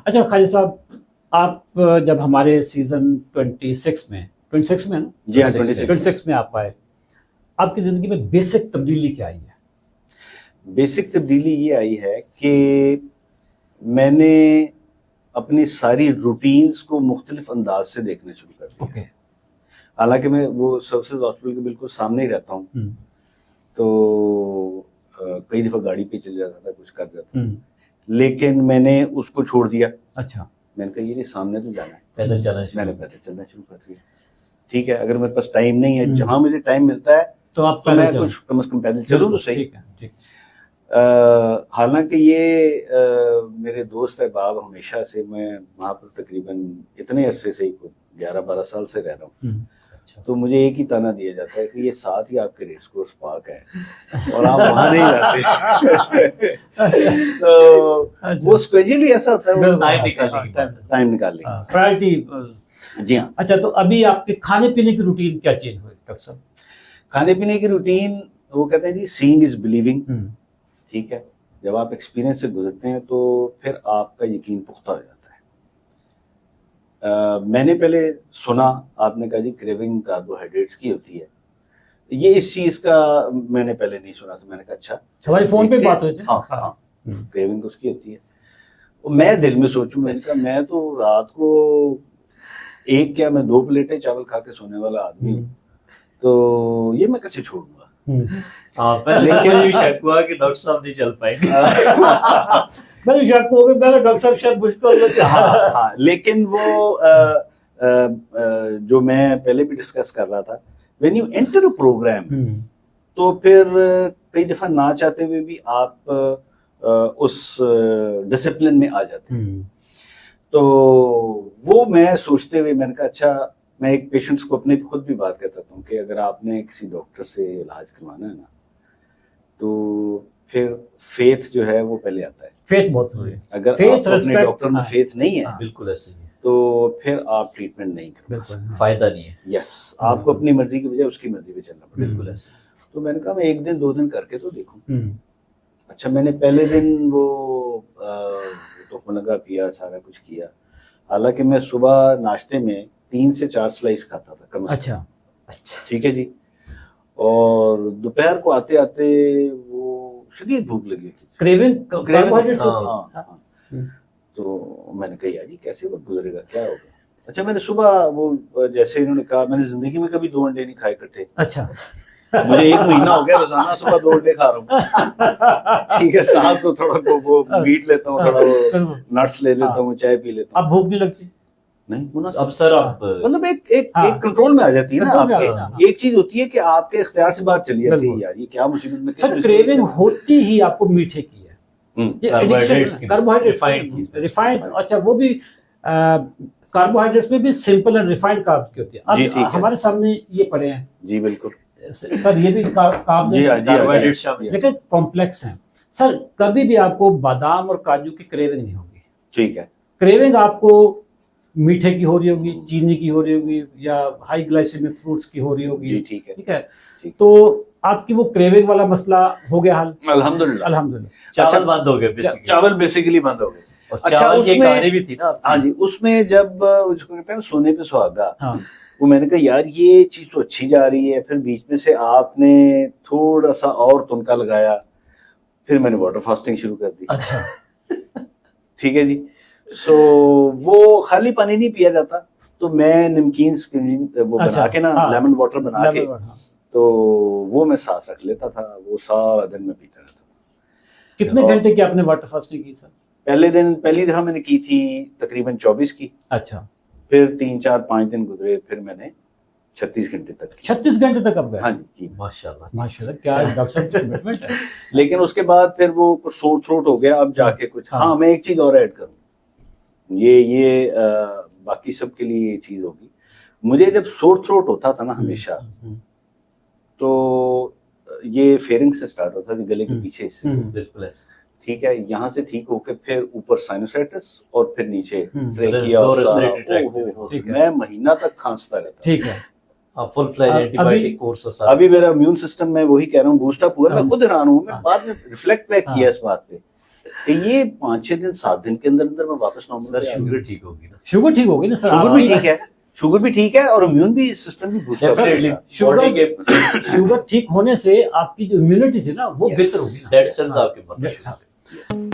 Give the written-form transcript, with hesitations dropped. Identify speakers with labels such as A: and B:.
A: अच्छा खालिद साहब, आप जब हमारे सीजन 26 में ना,
B: जी हाँ,
A: 26 में आप आए, आपकी जिंदगी में बेसिक तब्दीली क्या आई है?
B: बेसिक तब्दीली ये आई है कि मैंने अपनी सारी रूटीन्स को मुख्तलिफ अंदाज से देखने शुरू कर दिया।
A: ओके।
B: हालांकि मैं वो सर्विसेज हॉस्पिटल के बिल्कुल सामने ही रहता हूँ, तो कई दफ़ा गाड़ी पे चले जाता था, कुछ कर जाता था, लेकिन मैंने उसको छोड़ दिया।
A: अच्छा।
B: मैंने कहा ये सामने तो जाना है,
C: पैदल चलना,
B: मैंने पैदल चलना शुरू कर दिया। ठीक है, अगर मेरे पास टाइम नहीं है, जहां मुझे टाइम मिलता है
A: तो आप
B: तो मैं कुछ कम से कम पैदल चलूं तो सही।
A: ठीक है, ठीक।
B: हालांकि ये मेरे दोस्त अहबाब हमेशा से, मैं वहाँ पर तकरीबन इतने अरसे से ही 11-12 साल से रह रहा हूँ, तो मुझे एक ही ताना दिया जाता है कि ये साथ ही आपके रेस कोर्स पार्क है और आप वहाँ नहीं जाते। तो वो स्केड्यूल ही ऐसा होता है, वो टाइम निकाल लेंगे,
A: प्रायोरिटी।
B: जी हाँ।
A: अच्छा, तो अभी आपके खाने पीने की रूटीन क्या चेंज हुई डॉक्टर साहब?
B: खाने पीने की रूटीन, वो कहते हैं जी सीइंग इज बिलीविंग। ठीक है, जब आप एक्सपीरियंस से गुजरते हैं तो फिर आपका यकीन पुख्ता हो जाता है। मैंने पहले सुना, आपने कहा जी क्रेविंग कार्बोहाइड्रेट्स की होती है, ये इस चीज का मैंने पहले नहीं सुना, तो मैंने कहा अच्छा,
A: हमारे फोन पे बात हुई थी।
B: हाँ, क्रेविंग उसकी होती है। और मैं दिल में सोचूं, मैंने कहा मैं तो रात को एक क्या मैं 2 प्लेटें चावल खा के सोने वाला आदमी हूँ, तो ये मैं कैसे छोड़ूंगा।
C: लेकिन शक हुआ कि डॉक्टर साहब नहीं चल पाएंगे।
A: मैंने शक हो गया, डॉक्टर साहब शायद मुझको
B: हाँ, लेकिन वो जो मैं पहले भी डिस्कस कर रहा था, when you enter a program, तो फिर कई दफा ना चाहते हुए भी आप उस डिसिप्लिन में आ जाते हैं। तो वो मैं सोचते हुए मैंने कहा अच्छा, मैं एक पेशेंट्स को अपने खुद भी बात करता हूँ कि अगर आपने किसी डॉक्टर से इलाज करवाना है ना, तो फिर फेथ जो है वो पहले आता है।
A: फेथ बहुत जरूरी है।
B: अगर आपको अपने डॉक्टर में फेथ नहीं है,
C: बिल्कुल ऐसे ही है,
B: तो फिर आप ट्रीटमेंट नहीं कर सकते,
C: फायदा नहीं है।
B: यस, आपको अपनी मर्जी की बजाय उसकी मर्जी पे चलना पड़ेगा।
C: बिल्कुल ऐसे।
B: तो मैंने कहा मैं 1 दिन 2 दिन करके तो देखूं। अच्छा, मैंने पहले दिन वो तो लगा पिया, सारा कुछ किया। हालांकि मैं सुबह नाश्ते में 3 से 4 स्लाइस खाता था कम से कम।
A: अच्छा,
B: ठीक है जी। और दोपहर को आते आते वो शदीद भूख लगी थी,
A: क्रेविंग कार्बोहाइड्रेट्स।
B: तो मैंने कहा यार ये कैसे वक्त गुजरेगा, क्या होगा। अच्छा, मैंने सुबह वो जैसे इन्होंने कहा, मैंने जिंदगी में कभी 2 अंडे नहीं खाए इकट्ठे।
A: अच्छा।
B: मुझे 1 महीना हो गया रोजाना सुबह 2 अंडे खा रहा हूँ। ठीक है, साथ तो थोड़ा वो मीट लेता हूँ, थोड़ा वो नट्स ले लेता हूँ, चाय पी लेता हूँ।
A: अब भूख नहीं लगती?
B: नहीं,
C: अब सर आप
B: मतलब एक कंट्रोल में आ जाती है ना आपके। एक चीज होती है कि आपके इख्तियार से बात चली जाती है, यार ये क्या मुसीबत में।
A: सर क्रेविंग होती ही आपको मीठे की है, कार्बोहाइड्रेट्स रिफाइंड। अच्छा, वो भी कार्बोहाइड्रेट्स में भी सिंपल एंड रिफाइंड कार्ब्स की होती है। अब हमारे सामने ये पड़े हैं
B: जी, बिल्कुल
A: सर, ये भी कार्बोहाइड्रेट्स लेकिन कॉम्प्लेक्स हैं। सर कभी भी आपको बादाम और काजू की क्रेविंग नहीं होगी।
B: ठीक है,
A: क्रेविंग आपको मीठे की हो रही होगी, चीनी की हो रही होगी, या हाई ग्लाइसेमिक फ्रूट्स की हो रही होगी। ठीक है, तो आपकी वो क्रेविंग वाला मसला हो गया हल। अल्हम्दुलिल्लाह।
C: चावल बंद हो गए,
B: चावल बेसिकली बंद हो गए।
C: अच्छा, उसमें भी थी ना।
B: हाँ जी, उसमें जब उसको कहते हैं सोने पे सुहागा, वो मैंने कहा यार ये चीज तो अच्छी जा रही है, फिर बीच में से आपने थोड़ा सा और तुनका लगाया, फिर मैंने वाटर फास्टिंग शुरू कर दी।
A: अच्छा।
B: ठीक है जी। सो वो खाली पानी नहीं पिया जाता, तो मैं नमकीन वो बना के ना, लेमन वाटर बना के, तो वो मैं साथ रख लेता था, वो सारा दिन में पीता रहता था।
A: कितने घंटे की आपने वाटर फास्टिंग की सर?
B: पहली दफा मैंने की थी तकरीबन 24 की।
A: अच्छा।
B: फिर 3, 4, 5 दिन गुजरे, फिर मैंने 36 घंटे तक की।
A: 36 घंटे तक अब गए?
B: हाँ जी,
C: माशाल्लाह
A: माशाल्लाह, क्या डॉक्टर साहब की कमिटमेंट है।
B: लेकिन उसके बाद फिर वो कुछ सोर थ्रोट हो गया, अब जाके कुछ। हाँ, मैं एक चीज और ऐड करूँ, ये बाकी सब के लिए ये चीज होगी। मुझे जब सोर थ्रोट होता था ना हमेशा, तो ये फेरिंग से स्टार्ट होता था, गले के पीछे हिस्से।
C: बिल्कुल ऐसे।
B: ठीक है, यहाँ से ठीक होकर फिर ऊपर साइनोसाइटिस और फिर नीचे ट्रेकिया। मैं महीना तक खांसता रहता।
A: ठीक है,
C: फुल फ्लेज एंटीबायोटिक कोर्स और
B: अभी मेरा इम्यून सिस्टम, मैं वही कह रहा हूँ, बूस्ट अप हुआ। मैं खुद हैरान हूँ, मैं बाद में रिफ्लेक्ट बैक किया इस बात पे ये 5-6 दिन 7 दिन के अंदर अंदर मैं वापस नॉर्मल
C: सर शुगर ठीक होगी ना?
A: शुगर ठीक होगी ना सर?
B: शुगर भी ठीक है, शुगर भी ठीक है और इम्यून भी सिस्टम भी बूस्ट होगा।
C: डेफिनेटली
A: शुगर ठीक होने से आपकी जो इम्यूनिटी थी ना वो बेहतर होगी ना।
C: डेड सेल्स आपके बन
A: Yes.